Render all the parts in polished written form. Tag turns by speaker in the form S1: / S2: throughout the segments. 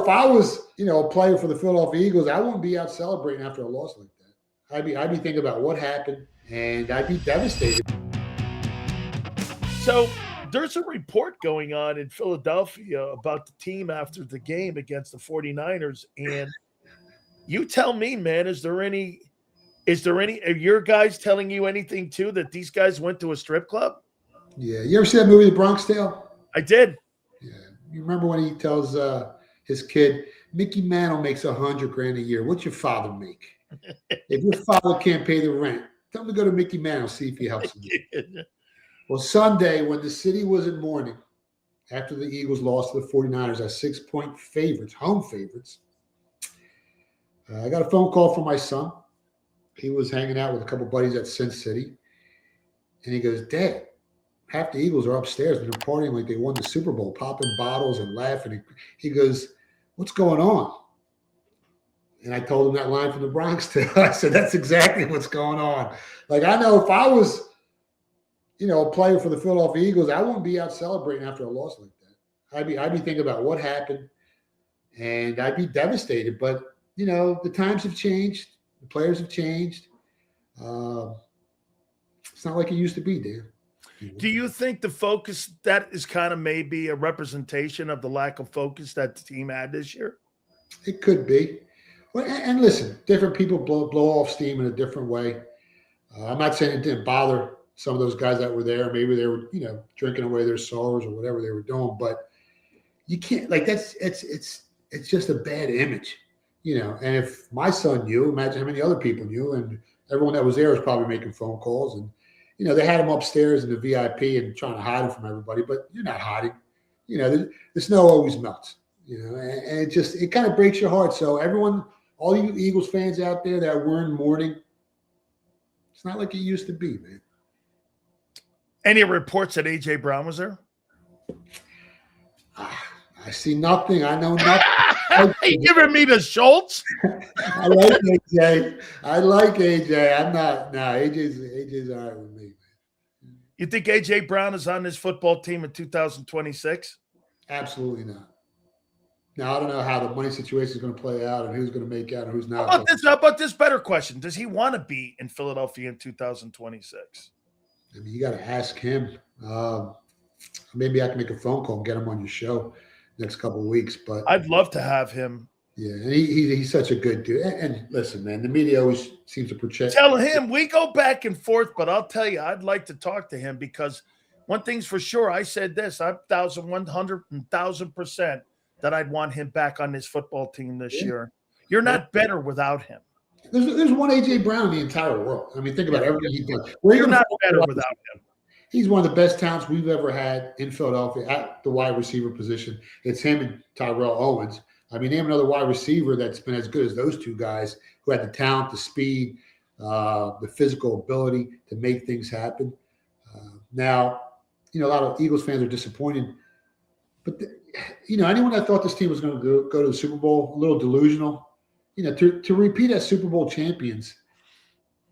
S1: if I was, a player for the Philadelphia Eagles, I wouldn't be out celebrating after a loss like that. I'd be thinking about what happened, and I'd be devastated.
S2: So there's a report going on in Philadelphia about the team after the game against the 49ers. And you tell me, man, are your guys telling you anything too, that these guys went to a strip club?
S1: Yeah. You ever see that movie, The Bronx Tale?
S2: I did.
S1: Yeah. You remember when he tells his kid, Mickey Mantle makes $100,000 a year. What's your father make? If your father can't pay the rent, tell him to go to Mickey Mantle, see if he helps him. Well, Sunday, when the city was in mourning, after the Eagles lost to the 49ers as 6-point favorites, home favorites, I got a phone call from my son. He was hanging out with a couple buddies at Sin City. And he goes, Dad, half the Eagles are upstairs and they're partying like they won the Super Bowl, popping bottles and laughing. He goes, what's going on? And I told him that line from The Bronx Tale. I said, that's exactly what's going on. Like, I know if I was, a player for the Philadelphia Eagles, I wouldn't be out celebrating after a loss like that. I'd be thinking about what happened, and I'd be devastated. But, the times have changed. The players have changed. It's not like it used to be, Dan.
S2: Do you think the focus, that is kind of maybe a representation of the lack of focus that the team had this year?
S1: It could be. Well, and listen, different people blow off steam in a different way. I'm not saying it didn't bother some of those guys that were there. Maybe they were, drinking away their sorrows or whatever they were doing. But you can't, it's just a bad image, And if my son knew, imagine how many other people knew, and everyone that was there was probably making phone calls. And, they had him upstairs in the VIP and trying to hide him from everybody. But you're not hiding. The snow always melts, and it kind of breaks your heart. So everyone, all you Eagles fans out there that were in mourning, it's not like it used to be, man.
S2: Any reports that A.J. Brown was there?
S1: I see nothing. I know nothing.
S2: You giving me the Schultz?
S1: I like AJ. I'm not. No, AJ's all right with me, man.
S2: You think A.J. Brown is on this football team in 2026?
S1: Absolutely not. Now, I don't know how the money situation is going to play out and who's going to make out and who's not.
S2: How about this better question? Does he want to be in Philadelphia in 2026?
S1: I mean, you got to ask him. Maybe I can make a phone call and get him on your show next couple of weeks. But
S2: I'd love to have him.
S1: Yeah, and he's such a good dude. And listen, man, the media always seems to project.
S2: Tell him we go back and forth, but I'll tell you, I'd like to talk to him because one thing's for sure. I said this, I'm 1,100% that I'd want him back on this football team this year. You're not better without him.
S1: There's one A.J. Brown in the entire world. I mean, think about everything he's done.
S2: You're not better without him.
S1: He's one of the best talents we've ever had in Philadelphia at the wide receiver position. It's him and Tyrell Owens. I mean, name another wide receiver that's been as good as those two guys who had the talent, the speed, the physical ability to make things happen. Now, a lot of Eagles fans are disappointed. But, anyone that thought this team was going to go to the Super Bowl, a little delusional, to repeat as Super Bowl champions,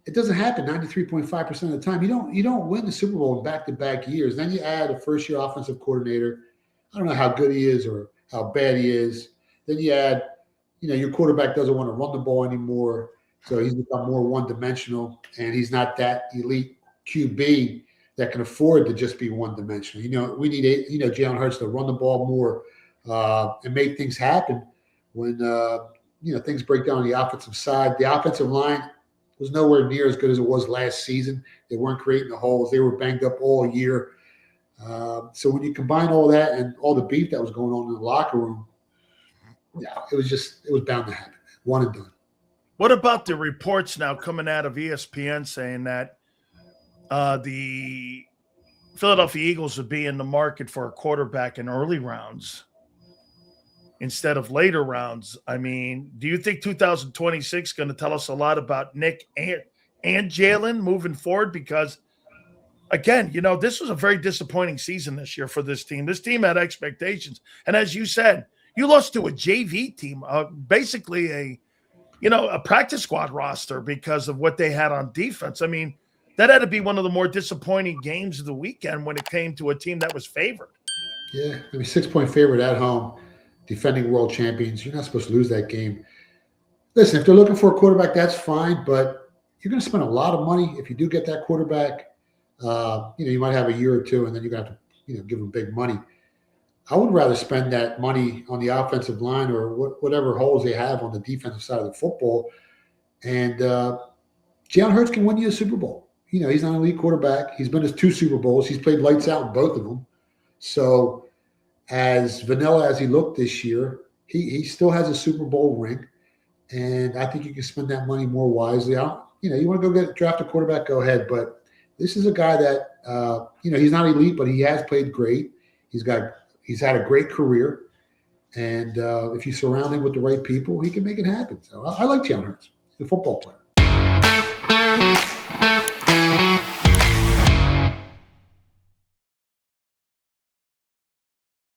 S1: it doesn't happen 93.5% of the time. You don't win the Super Bowl in back-to-back years. Then you add a first-year offensive coordinator. I don't know how good he is or how bad he is. Then you add, your quarterback doesn't want to run the ball anymore, so he's become more one-dimensional, and he's not that elite QB that can afford to just be one-dimensional. We need, Jalen Hurts to run the ball more and make things happen when, things break down on the offensive side. The offensive line was nowhere near as good as it was last season. They weren't creating the holes. They were banged up all year. So when you combine all that and all the beef that was going on in the locker room, it was bound to happen. One and done.
S2: What about the reports now coming out of ESPN saying that the Philadelphia Eagles would be in the market for a quarterback in early rounds instead of later rounds? I mean, do you think 2026 is going to tell us a lot about Nick and Jalen moving forward? Because, again, this was a very disappointing season this year for this team. This team had expectations. And as you said, you lost to a JV team, basically a practice squad roster because of what they had on defense. I mean, that had to be one of the more disappointing games of the weekend when it came to a team that was favored.
S1: Yeah, 6-point favorite at home. defending world champions. You're not supposed to lose that game. Listen, if they're looking for a quarterback, that's fine, but you're going to spend a lot of money if you do get that quarterback. You might have a year or two, and then you're going to have to, give them big money. I would rather spend that money on the offensive line or whatever holes they have on the defensive side of the football. And Jalen Hurts can win you a Super Bowl. He's not an elite quarterback. He's been to 2 Super Bowls. He's played lights out in both of them. So as vanilla as he looked this year, he still has a Super Bowl ring. And I think you can spend that money more wisely. You want to go draft a quarterback, go ahead. But this is a guy that, he's not elite, but he has played great. He's had a great career. And if you surround him with the right people, he can make it happen. So I like Jalen Hurts. He's a football player.